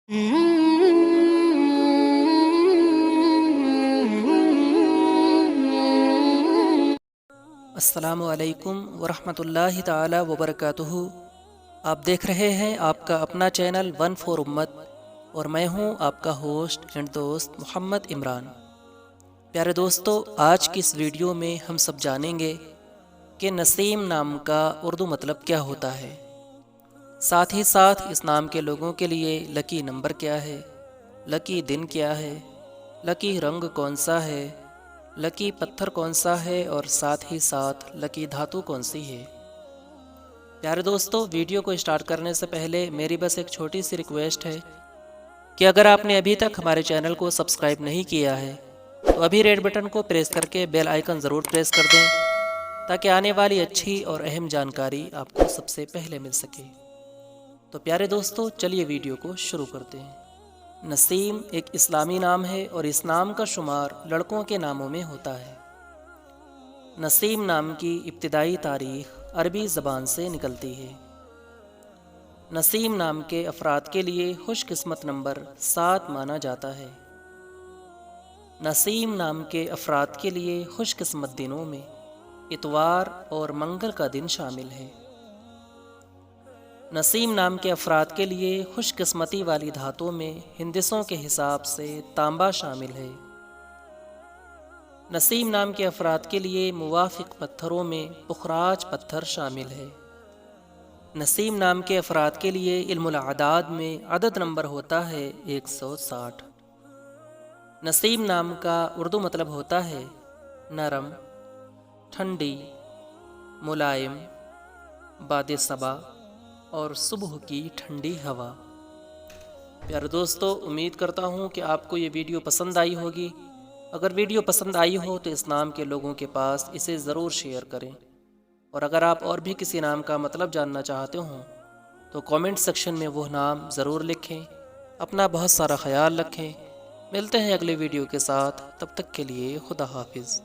السلام علیکم ورحمۃ اللہ تعالی وبرکاتہ۔ آپ دیکھ رہے ہیں آپ کا اپنا چینل ون فور امت، اور میں ہوں آپ کا ہوسٹ اینڈ دوست محمد عمران۔ پیارے دوستو، آج کی اس ویڈیو میں ہم سب جانیں گے کہ نسیم نام کا اردو مطلب کیا ہوتا ہے، ساتھ ہی ساتھ اس نام کے لوگوں کے لیے لکی نمبر کیا ہے، لکی دن کیا ہے، لکی رنگ کون سا ہے، لکی پتھر کون سا ہے، اور ساتھ ہی ساتھ لکی دھاتو کون سی ہے۔ پیارے دوستو، ویڈیو کو اسٹارٹ کرنے سے پہلے میری بس ایک چھوٹی سی ریکویسٹ ہے کہ اگر آپ نے ابھی تک ہمارے چینل کو سبسکرائب نہیں کیا ہے تو ابھی ریڈ بٹن کو پریس کر کے بیل آئیکن ضرور پریس کر دیں، تاکہ آنے والی اچھی اور اہم جانکاری آپ کو سب سے پہلے مل سکے۔ تو پیارے دوستو، چلیے ویڈیو کو شروع کرتے ہیں۔ نسیم ایک اسلامی نام ہے اور اس نام کا شمار لڑکوں کے ناموں میں ہوتا ہے۔ نسیم نام کی ابتدائی تاریخ عربی زبان سے نکلتی ہے۔ نسیم نام کے افراد کے لیے خوش قسمت نمبر 7 مانا جاتا ہے۔ نسیم نام کے افراد کے لیے خوش قسمت دنوں میں اتوار اور منگل کا دن شامل ہے۔ نسیم نام کے افراد کے لیے خوش قسمتی والی دھاتوں میں ہندسوں کے حساب سے تانبا شامل ہے۔ نسیم نام کے افراد کے لیے موافق پتھروں میں پخراج پتھر شامل ہے۔ نسیم نام کے افراد کے لیے علم الاعداد میں عدد نمبر ہوتا ہے 160۔ نسیم نام کا اردو مطلب ہوتا ہے نرم، ٹھنڈی، ملائم، باد صبا اور صبح کی ٹھنڈی ہوا۔ پیارے دوستو، امید کرتا ہوں کہ آپ کو یہ ویڈیو پسند آئی ہوگی۔ اگر ویڈیو پسند آئی ہو تو اس نام کے لوگوں کے پاس اسے ضرور شیئر کریں، اور اگر آپ اور بھی کسی نام کا مطلب جاننا چاہتے ہوں تو کامنٹ سیکشن میں وہ نام ضرور لکھیں۔ اپنا بہت سارا خیال رکھیں۔ ملتے ہیں اگلے ویڈیو کے ساتھ، تب تک کے لیے خدا حافظ۔